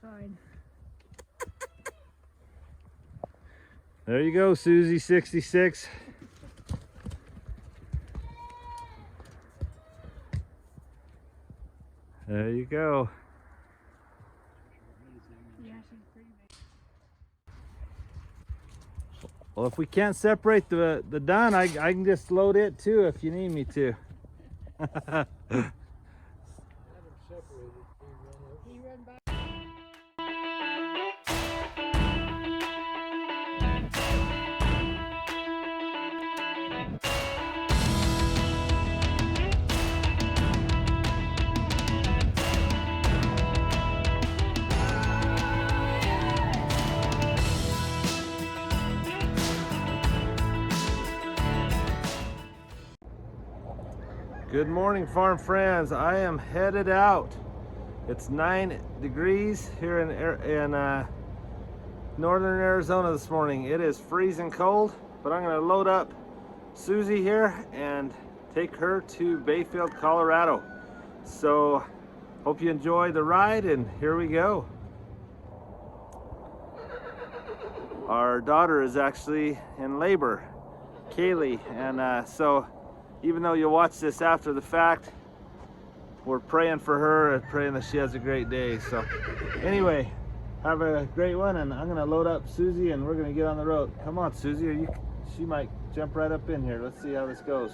fine. There you go, Susie 66. There you go. Yeah, she's pretty big. Well, if we can't separate the dun, I can just load it too if you need me to. He run by. Good morning, farm friends. I am headed out. It's 9 degrees here in northern Arizona this morning. It is freezing cold, but I'm going to load up Susie here and take her to Bayfield, Colorado. So hope you enjoy the ride, and here we go. Our daughter is actually in labor, Kaylee, and so even though you'll watch this after the fact, we're praying for her and praying that she has a great day. So anyway, have a great one, and I'm gonna load up Susie and we're gonna get on the road. Come on, Susie, she might jump right up in here. Let's see how this goes.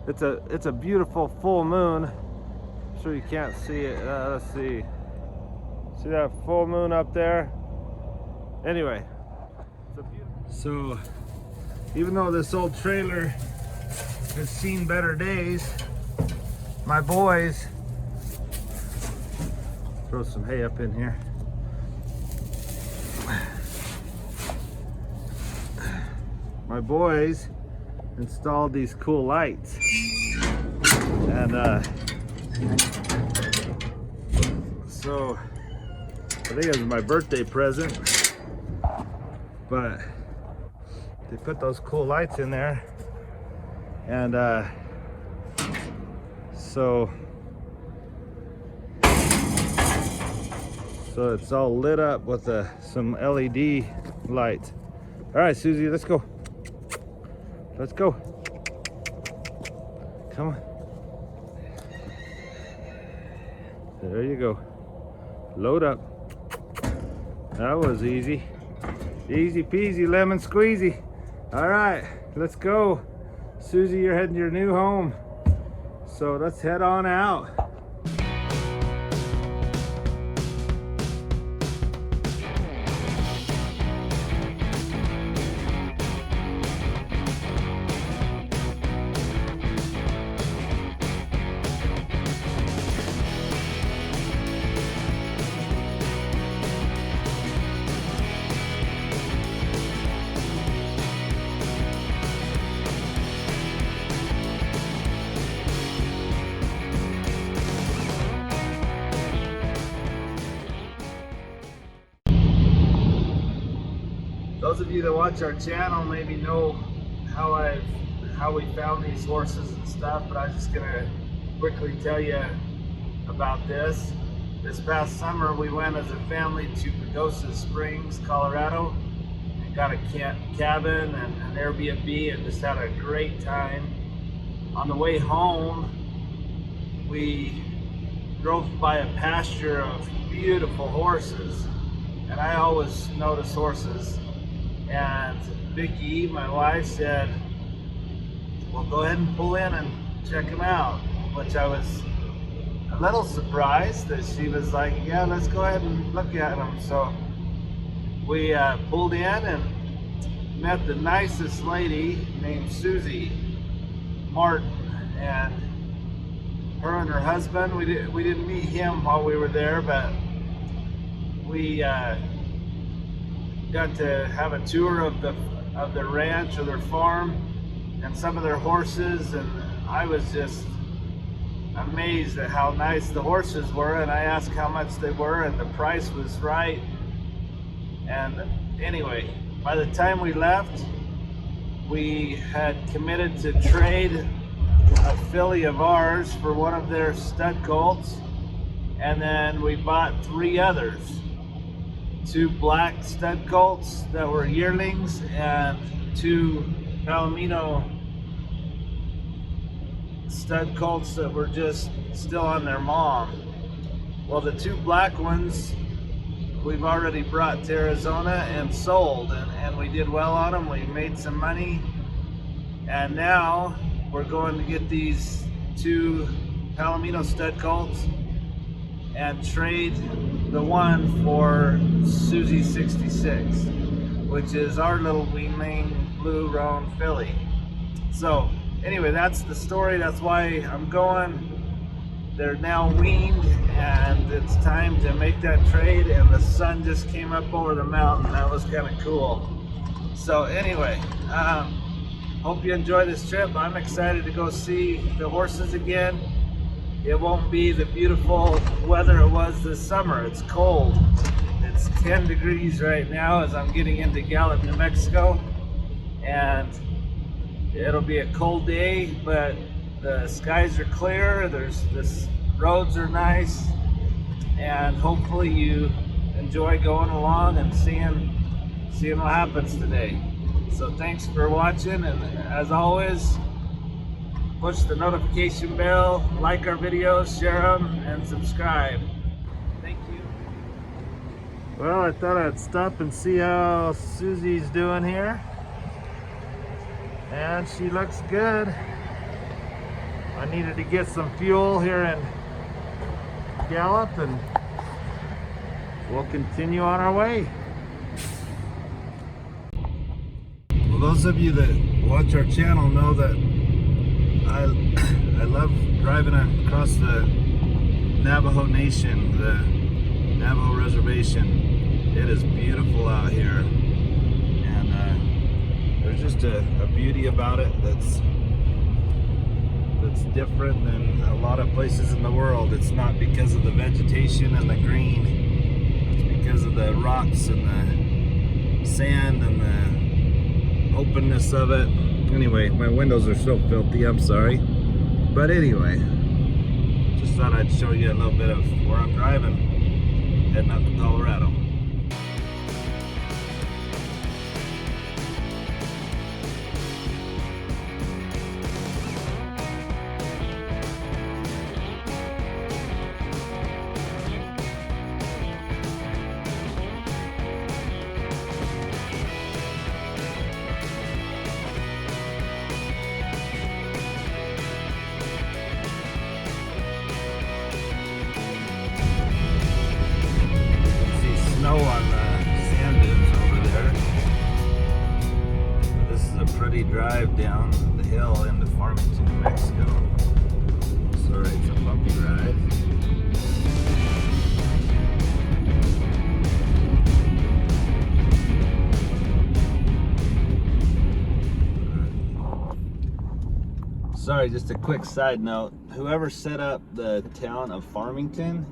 It's a beautiful full moon. I'm sure you can't see it. Let's see. See that full moon up there? Anyway, so even though this old trailer has seen better days, my boys, throw some hay up in here. My boys installed these cool lights, and so I think it was my birthday present, but they put those cool lights in there, and so it's all lit up with some LED lights. All right, Susie, let's go. Let's go. Come on. There you go. Load up. That was easy. Easy peasy lemon squeezy. All right, let's go. Susie, you're heading to your new home. So let's head on out. Those of you that watch our channel maybe know how we found these horses and stuff, but I'm just gonna quickly tell you about this. This past summer we went as a family to Pagosa Springs, Colorado, and got a cabin and an Airbnb and just had a great time. On the way home, we drove by a pasture of beautiful horses, and I always notice horses. And Vicky, my wife, said, well, go ahead and pull in and check them out, which I was a little surprised that she was like, yeah, let's go ahead and look at them. So we pulled in and met the nicest lady named Susie Martin, and her and her husband, we didn't meet him while we were there, but we got to have a tour of their ranch or their farm and some of their horses, and I was just amazed at how nice the horses were, and I asked how much they were, and the price was right. And anyway, by the time we left, we had committed to trade a filly of ours for one of their stud colts, and then we bought 3 others. 2 black stud colts that were yearlings and 2 Palomino stud colts that were just still on their mom. Well, the 2 black ones we've already brought to Arizona and sold, and we did well on them. We made some money, and now we're going to get these 2 Palomino stud colts and trade the one for Susie 66, which is our little weanling blue roan filly. So anyway, that's the story. That's why I'm going. They're now weaned, and it's time to make that trade, and the sun just came up over the mountain. That was kind of cool. So anyway, hope you enjoy this trip. I'm excited to go see the horses again. It won't be the beautiful weather it was this summer. It's cold. It's 10 degrees right now as I'm getting into Gallup, New Mexico, and it'll be a cold day, but the skies are clear. This roads are nice, and hopefully you enjoy going along and seeing what happens today. So thanks for watching, and as always, push the notification bell, like our videos, share them, and subscribe. Thank you. Well, I thought I'd stop and see how Susie's doing here, and she looks good. I needed to get some fuel here in Gallup, and we'll continue on our way. Well, those of you that watch our channel know that I love driving across the Navajo Nation, the Navajo Reservation. It is beautiful out here, and there's just a beauty about it that's different than a lot of places in the world. It's not because of the vegetation and the green. It's because of the rocks and the sand and the openness of it. Anyway, my windows are so filthy, I'm sorry. But anyway, just thought I'd show you a little bit of where I'm driving, heading up to Colorado. Snow on the sand dunes over there. This is a pretty drive down the hill into Farmington, New Mexico. Sorry, it's a bumpy ride. Sorry, just a quick side note. Whoever set up the town of Farmington,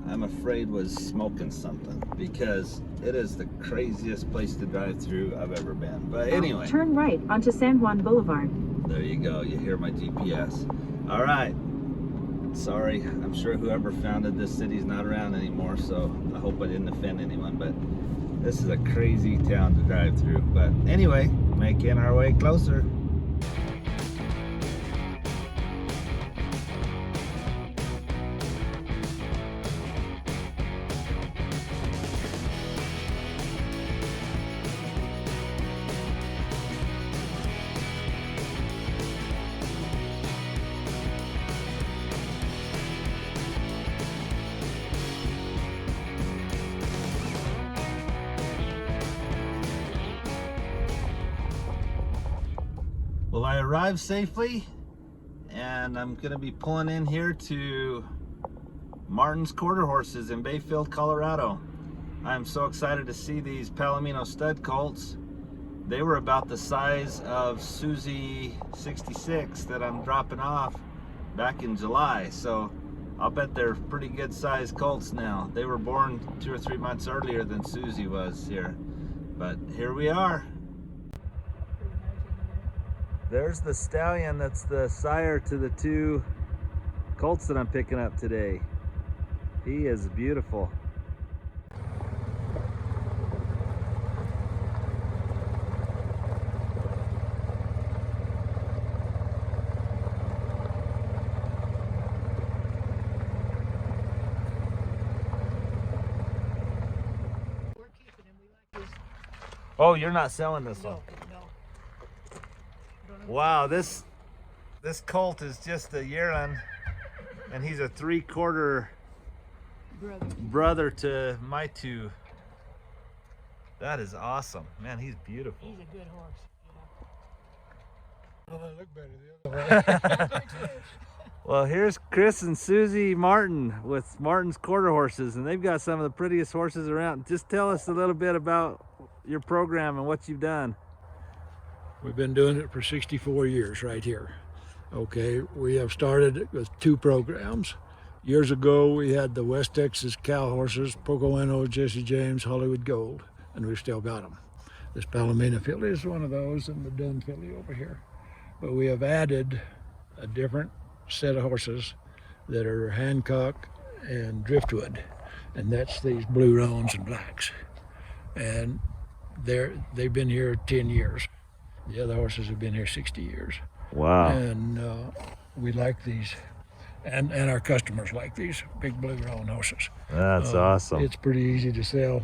I'm afraid was smoking something, because it is the craziest place to drive through I've ever been. But anyway. Turn right onto San Juan Boulevard. There you go. You hear my GPS. All right. Sorry. I'm sure whoever founded this city's not around anymore, so I hope I didn't offend anyone. But this is a crazy town to drive through. But anyway, making our way closer. Well, I arrived safely, and I'm going to be pulling in here to Martin's Quarter Horses in Bayfield, Colorado. I'm so excited to see these Palomino Stud colts. They were about the size of Susie 66 that I'm dropping off back in July, so I'll bet they're pretty good sized colts now. They were born 2 or 3 months earlier than Susie was here, but here we are. There's the stallion that's the sire to the 2 colts that I'm picking up today. He is beautiful. We're keeping him. We like his. Oh, you're not selling this one? No. Wow, this colt is just a yearling, and he's a 3/4 brother to my two. That is awesome. Man, he's beautiful. He's a good horse. Well, they look better the other way. Well, here's Chris and Susie Martin with Martin's Quarter Horses, and they've got some of the prettiest horses around. Just tell us a little bit about your program and what you've done. We've been doing it for 64 years right here. Okay, we have started with 2 programs. Years ago, we had the West Texas cow horses, Pocono, Jesse James, Hollywood Gold, and we've still got them. This Palomino filly is one of those, and the Dun filly over here. But we have added a different set of horses that are Hancock and Driftwood, and that's these blue roans and blacks. And they've been here 10 years. The other horses have been here 60 years. Wow. And we like these, and our customers like these big blue roan horses. That's awesome. It's pretty easy to sell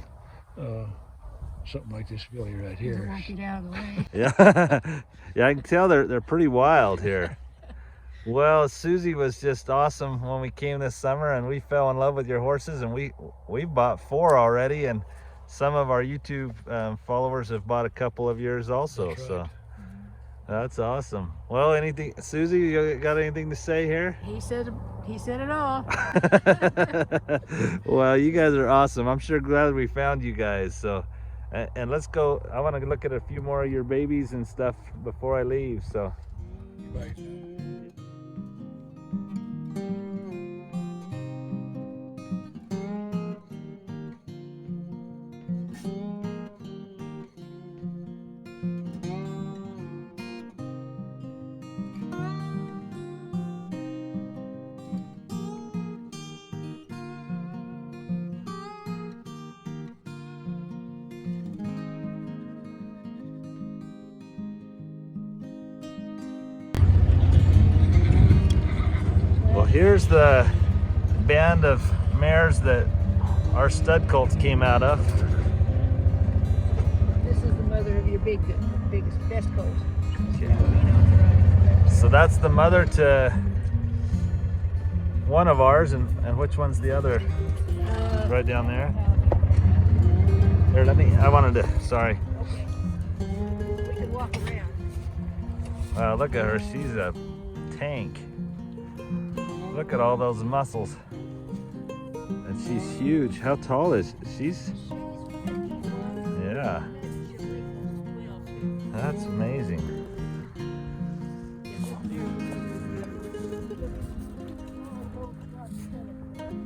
something like this filly right here. Won't get out of the way. Yeah, yeah, I can tell they're pretty wild here. Well, Susie was just awesome when we came this summer, and we fell in love with your horses, and we bought 4 already, and some of our YouTube followers have bought a couple of yours also. That's right. So that's awesome. Well, anything, Susie, you got anything to say here? He said it all. Well, you guys are awesome. I'm sure glad we found you guys. So, and let's go. I want to look at a few more of your babies and stuff before I leave. So. Right. Here's the band of mares that our stud colts came out of. This is the mother of your biggest, best colts. So that's the mother to one of ours, and which one's the other? Right down there. Here, I wanted to, sorry. Okay. We can walk around. Wow, look at her, she's a tank. Look at all those muscles. And she's huge. How tall is she? Yeah. That's amazing.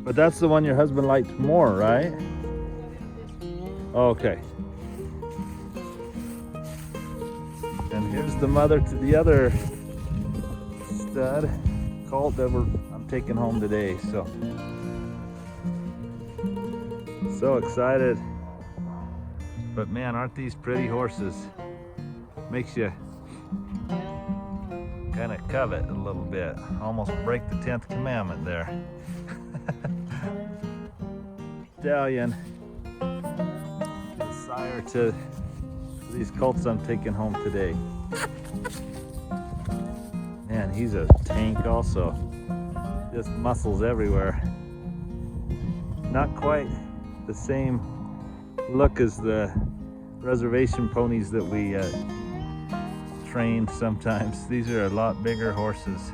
But that's the one your husband liked more, right? Okay. And here's the mother to the other stud colt that I'm taking home today. So excited. But man, aren't these pretty horses? Makes you kind of covet a little bit. Almost break the 10th commandment there. Stallion, the sire to these colts I'm taking home today. Man, he's a tank also. Just muscles everywhere. Not quite the same look as the reservation ponies that we train sometimes. These are a lot bigger horses.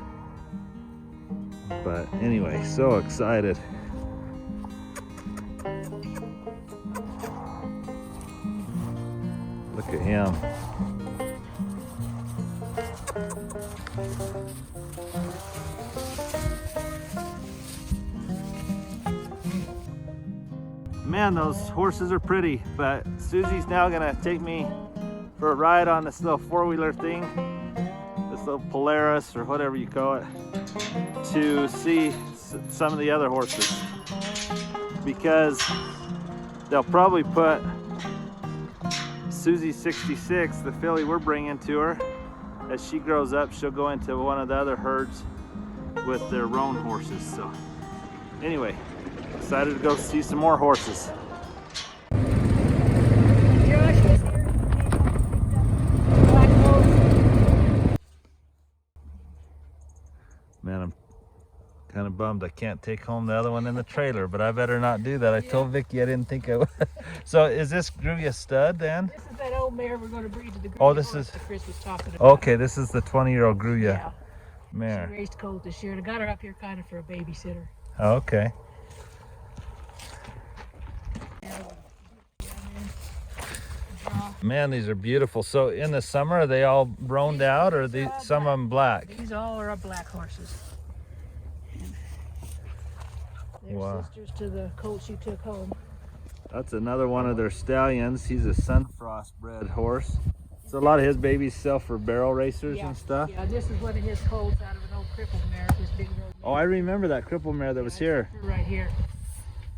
But anyway, so excited. Look at him. Man, those horses are pretty, but Susie's now gonna take me for a ride on this little four-wheeler thing, this little Polaris or whatever you call it, to see some of the other horses. because they'll probably put Susie 66, the filly we're bringing to her, as she grows up, she'll go into one of the other herds with their roan horses. So anyway, excited to go see some more horses. Josh is here. Black colts. Man, I'm kind of bummed I can't take home the other one in the trailer, but I better not do that. I told Vicky I didn't think I would. So is this Gruyia Stud then? This is that old mare we're going to breed to the Gruyia Oh, this horse is- that Chris was talking about. Okay, this is the 20-year-old Gruyia Yeah. mare. She raced colt this year, and I got her up here kind of for a babysitter. Okay. Man, these are beautiful. So in the summer, are they all roaned out, or are some of them black? These all are black horses. And they're Wow. sisters to the colts you took home. That's another one of their stallions. He's a Sunfrost bred horse. So a lot of his babies sell for barrel racers and stuff. Yeah, this is one of his colts out of an old crippled mare. This big road. Oh, I remember that cripple mare that was here. Right here.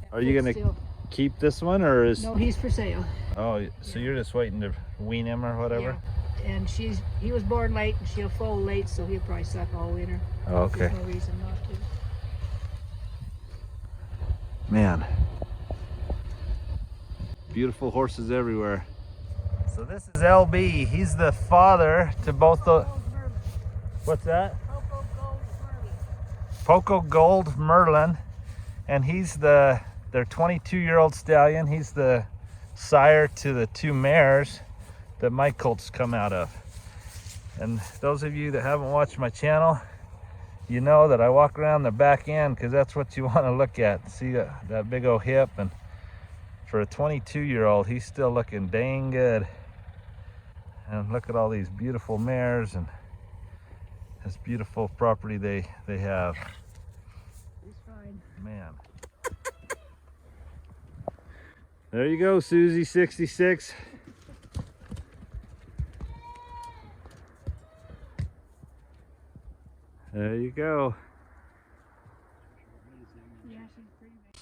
That Are you colt's gonna keep this one, or is? No, he's for sale. Oh, so you're just waiting to wean him or whatever? Yeah. And he was born late, and she'll foal late, so he'll probably suck all winter. Oh, okay. There's no reason not to. Man, beautiful horses everywhere. So this is LB. He's the father to both the. Gold Merlin. What's that? Poco Gold Merlin. Poco Gold Merlin, and he's their 22-year-old stallion. He's the sire to the two mares that my colts come out of. And those of you that haven't watched my channel, you know that I walk around the back end because that's what you want to look at. See that big old hip, and for a 22-year-old, he's still looking dang good. And look at all these beautiful mares and this beautiful property they have. He's fine. Man. There you go, Susie 66. There you go. Yeah, she's pretty big.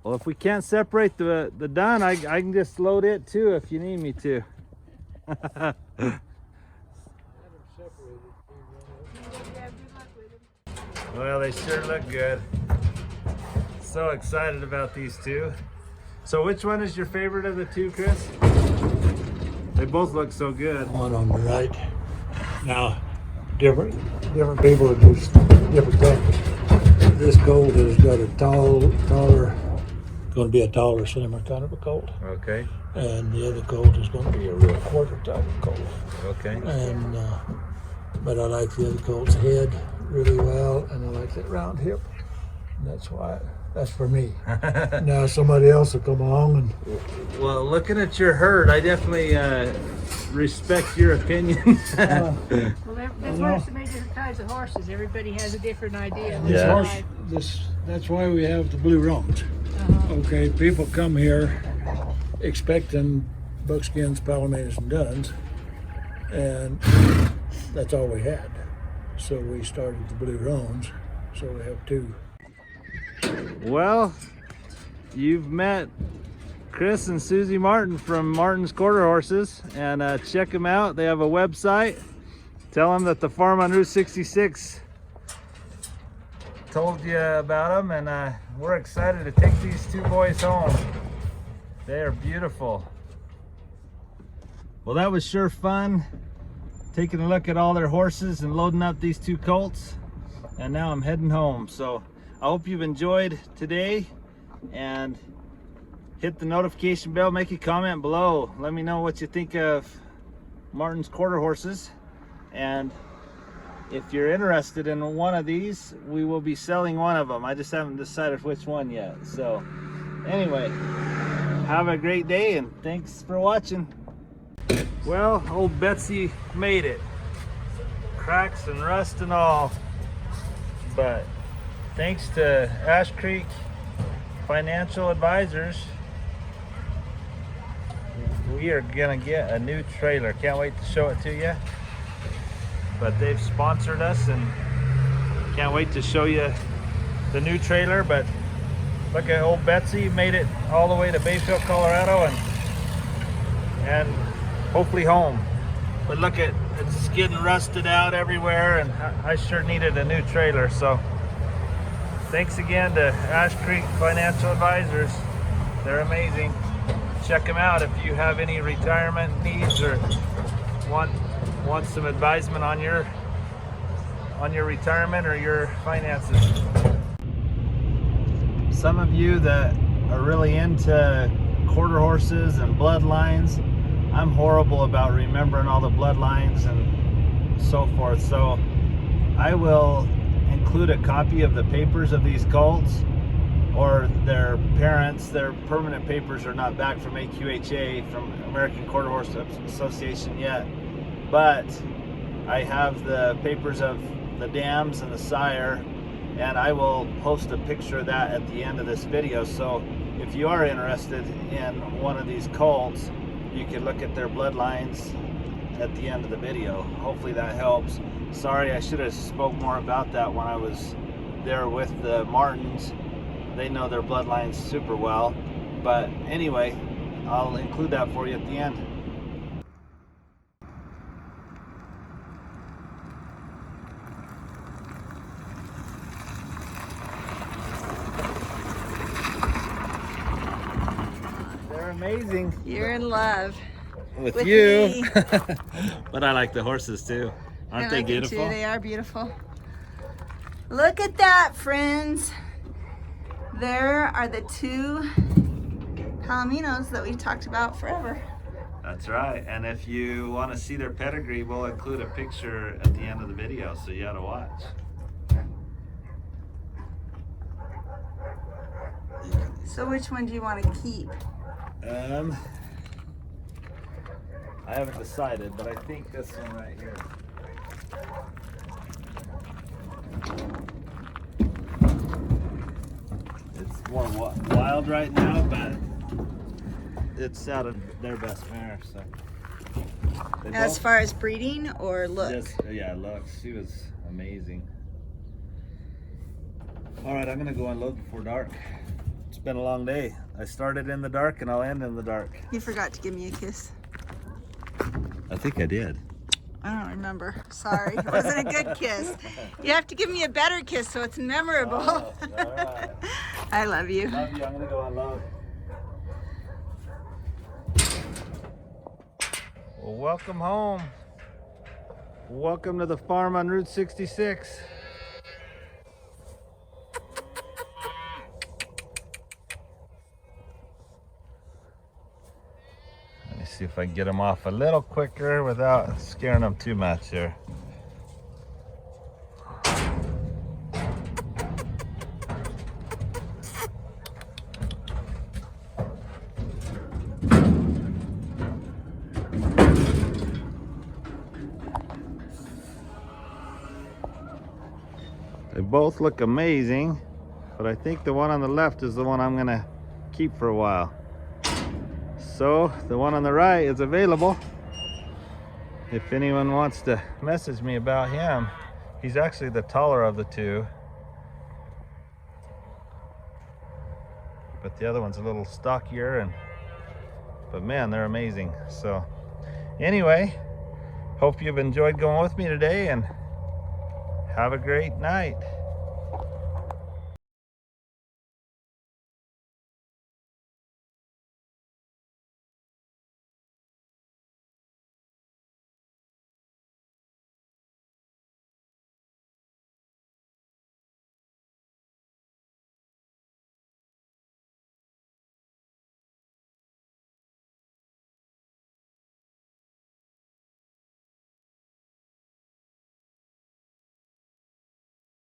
Well, if we can't separate the dun, I can just load it too if you need me to. Well, they sure look good. So excited about these two. So which one is your favorite of the two, Chris? They both look so good. One on the right. Now, different people do different things. This colt has got a taller, going to be a taller, slimmer kind of a colt. Okay. And the other colt is going to be a real quarter type of colt. Okay. And but I like the other colt's head really well, and I like that round hip. And that's for me. Now somebody else will come along and Well, looking at your herd, I definitely respect your opinion. Well, that's why there's so many different types of horses. Everybody has a different idea. this Yeah. horse, that's why we have the blue roans. Okay, people come here expecting buckskins, palominos, and duns, and that's all we had. So we started the blue roans. So we have two. Well, you've met Chris and Susie Martin from Martin's Quarter Horses, and check them out. They have a website. Tell them that the farm on Route 66 told you about them, and we're excited to take these two boys home. They are beautiful. Well, that was sure fun, taking a look at all their horses and loading up these two colts, and now I'm heading home. So I hope you've enjoyed today, and hit the notification bell, make a comment below. Let me know what you think of Martin's Quarter Horses, and if you're interested in one of these, we will be selling one of them. I just haven't decided which one yet. So anyway, have a great day, and thanks for watching. Well, old Betsy made it. Cracks and rust and all, but thanks to Ash Creek Financial Advisors, we are gonna get a new trailer. Can't wait to show it to you. But they've sponsored us, and can't wait to show you the new trailer, but look at old Betsy made it all the way to Bayfield, Colorado, and hopefully home. But look at, it's getting rusted out everywhere, and I sure needed a new trailer. So thanks again to Ash Creek Financial Advisors. They're amazing. Check them out if you have any retirement needs or want some advisement on your retirement or your finances. Some of you that are really into quarter horses and bloodlines, I'm horrible about remembering all the bloodlines and so forth. So I will include a copy of the papers of these colts, or their parents. Their permanent papers are not back from AQHA, from American Quarter Horse Association yet, but I have the papers of the dams and the sire, and I will post a picture of that at the end of this video. So if you are interested in one of these colts, you can look at their bloodlines at the end of the video. Hopefully that helps. Sorry, I should have spoke more about that when I was there with the Martins. They know their bloodlines super well. But anyway, I'll include that for you at the end. They're amazing. You're in love. With you. Me. But I like the horses too. Aren't they beautiful? They are beautiful. Look at that, friends. There are the two Palominos that we talked about forever. That's right. And if you want to see their pedigree, we'll include a picture at the end of the video, so you gotta watch. So which one do you want to keep? I haven't decided, but I think this one right here. It's more wild right now, but it's out of their best mare. So As far as breeding or look? Yeah, looks. She was amazing. All right, I'm gonna go unload before dark. It's been a long day. I started in the dark and I'll end in the dark. You forgot to give me a kiss. I think I did. I don't remember. Sorry. It wasn't a good kiss. You have to give me a better kiss so it's memorable. Oh, all right. I love you. Love you. I'm gonna go unload. Well, welcome home. Welcome to the farm on Route 66. Let me see if I can get them off a little quicker without scaring them too much here. They both look amazing, but I think the one on the left is the one I'm gonna keep for a while. So the one on the right is available. If anyone wants to message me about him, he's actually the taller of the two. But the other one's a little stockier, but man, they're amazing. So anyway, hope you've enjoyed going with me today, and have a great night.